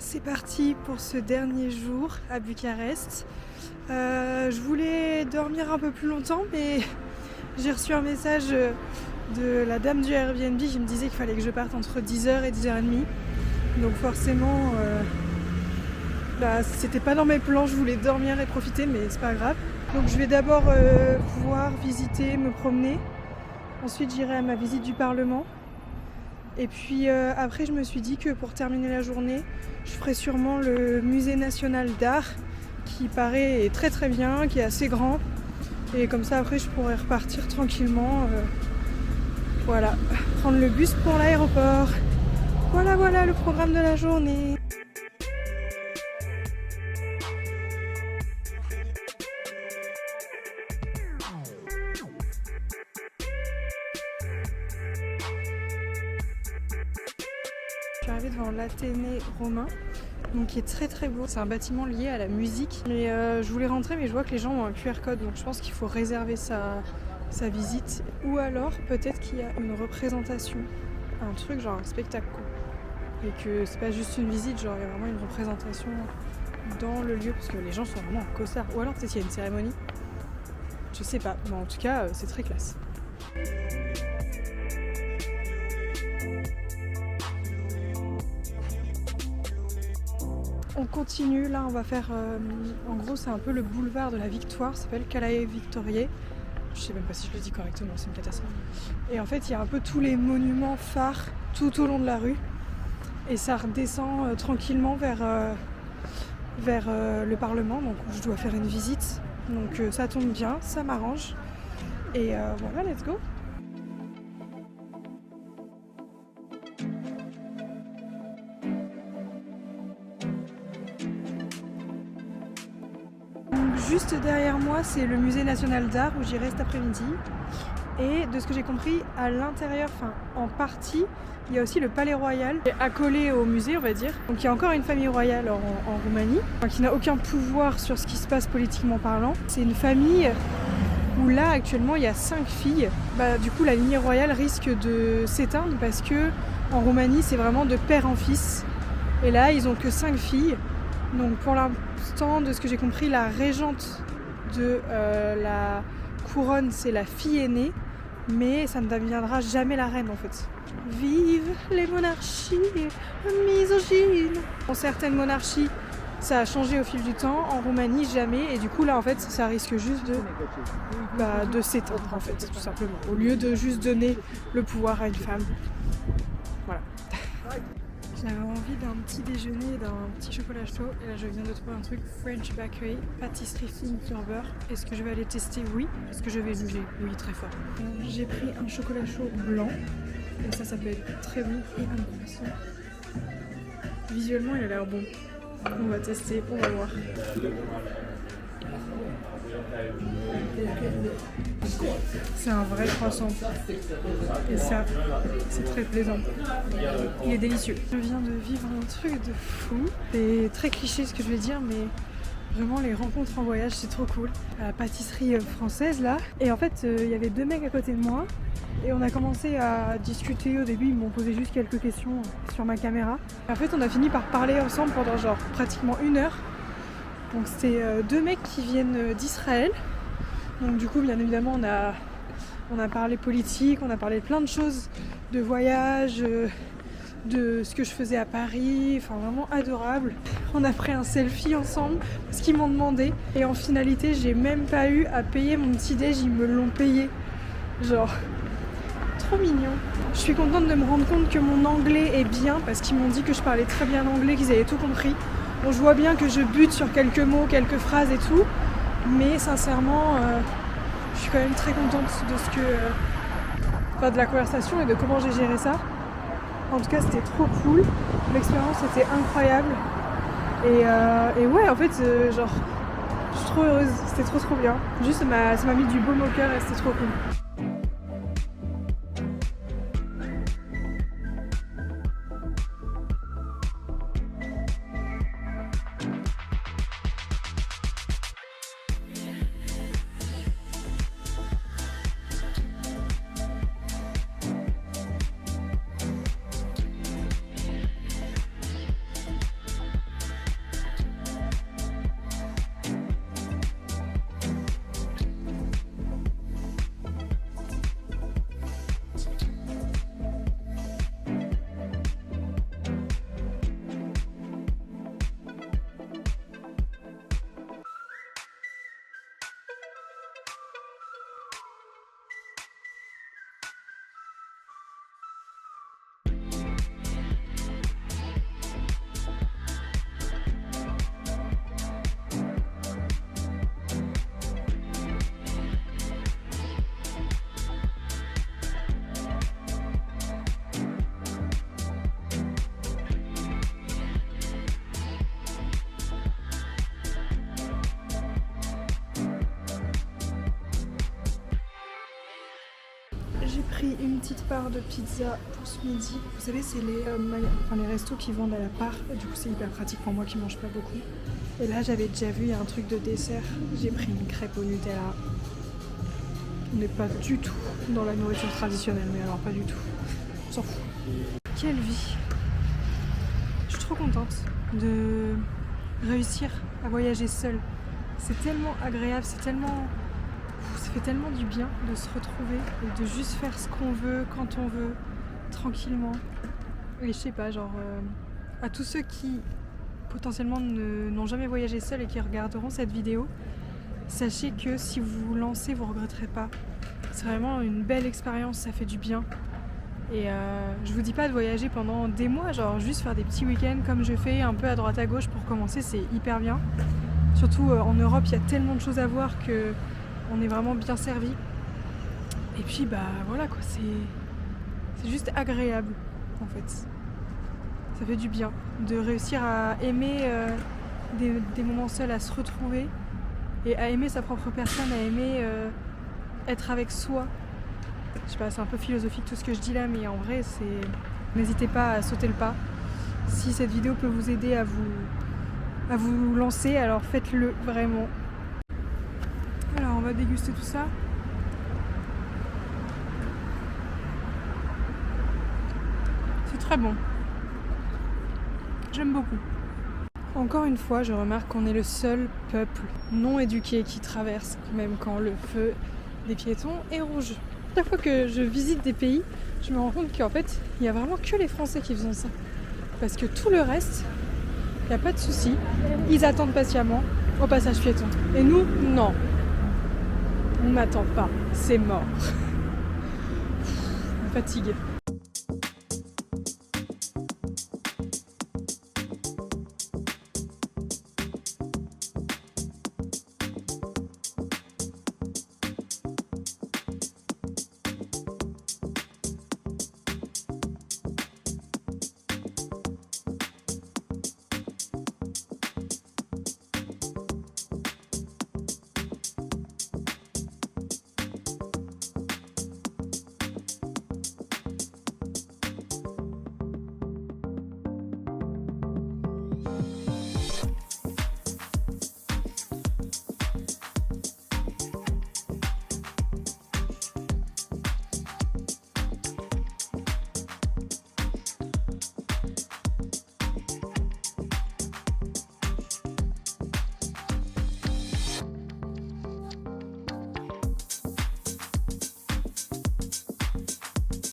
C'est parti pour ce dernier jour à Bucarest. Je voulais dormir un peu plus longtemps, mais j'ai reçu un message de la dame du Airbnb qui me disait qu'il fallait que je parte entre 10h et 10h30. Donc forcément, c'était pas dans mes plans, je voulais dormir et profiter, mais c'est pas grave. Donc je vais d'abord pouvoir visiter, me promener. Ensuite j'irai à ma visite du Parlement. Et puis après je me suis dit que pour terminer la journée, je ferai sûrement le musée national d'art qui paraît très très bien, qui est assez grand. Et comme ça après je pourrai repartir tranquillement, voilà, prendre le bus pour l'aéroport. Voilà le programme de la journée. Je suis arrivée devant l'Athénée romain, donc qui est très très beau. C'est un bâtiment lié à la musique. Et je voulais rentrer, mais je vois que les gens ont un QR code, donc je pense qu'il faut réserver sa visite. Ou alors peut-être qu'il y a une représentation, un truc genre un spectacle, quoi. Et que c'est pas juste une visite, genre il y a vraiment une représentation dans le lieu, parce que les gens sont vraiment en costard. Ou alors peut-être qu'il y a une cérémonie. Je sais pas, mais en tout cas c'est très classe. On continue, là on va faire, en gros c'est un peu le boulevard de la Victoire, ça s'appelle Calae Victoriei. Je sais même pas si je le dis correctement, c'est une catastrophe. Et en fait il y a un peu tous les monuments phares tout au long de la rue. Et ça redescend tranquillement vers le Parlement, donc où je dois faire une visite. Donc ça tombe bien, ça m'arrange. Et voilà, let's go. Juste derrière moi, c'est le musée national d'art où j'irai cet après-midi. Et de ce que j'ai compris, à l'intérieur, enfin en partie, il y a aussi le palais royal accolé au musée, on va dire. Donc il y a encore une famille royale en Roumanie, qui n'a aucun pouvoir sur ce qui se passe politiquement parlant. C'est une famille où là actuellement il y a 5 filles. Du coup la lignée royale risque de s'éteindre parce que en Roumanie c'est vraiment de père en fils. Et là ils ont que 5 filles. Donc pour l'instant, de ce que j'ai compris, la régente de la couronne c'est la fille aînée. Mais ça ne deviendra jamais la reine en fait. Vive les monarchies misogynes. Dans certaines monarchies, ça a changé au fil du temps. En Roumanie, jamais. Et du coup, là, en fait, ça risque juste de s'éteindre, en fait, tout simplement. Au lieu de juste donner le pouvoir à une femme. Voilà. J'avais envie d'un petit déjeuner, d'un petit chocolat chaud. Et là, je viens de trouver un truc French Bakery, pâtisserie fine sur beurre. Est-ce que je vais aller tester? Oui. Est-ce que je vais juger? Oui, très fort. J'ai pris un chocolat chaud blanc. Et ça peut être très bon. Et un croissant. Visuellement, il a l'air bon. On va tester, on va voir. C'est un vrai croissant. Et ça, c'est très plaisant. Il est délicieux. Je viens de vivre un truc de fou. C'est très cliché ce que je vais dire, mais vraiment les rencontres en voyage, c'est trop cool. À la pâtisserie française là. Et en fait, il y avait 2 mecs à côté de moi. Et on a commencé à discuter. Au début, ils m'ont posé juste quelques questions sur ma caméra. Et en fait, on a fini par parler ensemble pendant genre pratiquement 1 heure. Donc c'était 2 mecs qui viennent d'Israël. Donc du coup, bien évidemment, on a parlé politique, on a parlé de plein de choses, de voyage, de ce que je faisais à Paris, enfin vraiment adorable. On a pris un selfie ensemble, ce qu'ils m'ont demandé. Et en finalité, j'ai même pas eu à payer mon petit déj, ils me l'ont payé. Genre, trop mignon. Je suis contente de me rendre compte que mon anglais est bien, parce qu'ils m'ont dit que je parlais très bien anglais, qu'ils avaient tout compris. Bon, je vois bien que je bute sur quelques mots, quelques phrases et tout, mais sincèrement, je suis quand même très contente de ce que, de la conversation et de comment j'ai géré ça. En tout cas, c'était trop cool. L'expérience était incroyable. Et ouais, en fait, genre, je suis trop heureuse. C'était trop bien. Juste, ça m'a mis du baume au cœur et c'était trop cool. pris une petite part de pizza pour ce midi. Vous savez, c'est les restos qui vendent à la part. Du coup, c'est hyper pratique pour moi qui mange pas beaucoup. Et là, j'avais déjà vu, il y a un truc de dessert. J'ai pris une crêpe au Nutella. On n'est pas du tout dans la nourriture traditionnelle, mais alors pas du tout. On s'en fout. Quelle vie! Je suis trop contente de réussir à voyager seule. C'est tellement agréable, ça fait tellement du bien de se retrouver et de juste faire ce qu'on veut, quand on veut, tranquillement. Et je sais pas, genre, à tous ceux qui potentiellement n'ont jamais voyagé seuls et qui regarderont cette vidéo, sachez que si vous vous lancez, vous regretterez pas. C'est vraiment une belle expérience, ça fait du bien. Et je vous dis pas de voyager pendant des mois, genre juste faire des petits week-ends comme je fais, un peu à droite à gauche pour commencer, c'est hyper bien. Surtout en Europe, il y a tellement de choses à voir que on est vraiment bien servi. Et puis bah voilà quoi, c'est juste agréable en fait. Ça fait du bien de réussir à aimer des moments seuls, à se retrouver et à aimer sa propre personne, à aimer être avec soi. Je sais pas, c'est un peu philosophique tout ce que je dis là, mais en vrai, n'hésitez pas à sauter le pas. Si cette vidéo peut vous aider à vous lancer, alors faites-le vraiment. Alors, on va déguster tout ça. C'est très bon. J'aime beaucoup. Encore une fois, je remarque qu'on est le seul peuple non éduqué qui traverse, même quand le feu des piétons est rouge. Chaque fois que je visite des pays, je me rends compte qu'en fait, il n'y a vraiment que les Français qui font ça. Parce que tout le reste, il n'y a pas de souci. Ils attendent patiemment au passage piéton. Et nous, non. On n'attend pas. C'est mort. Fatigué.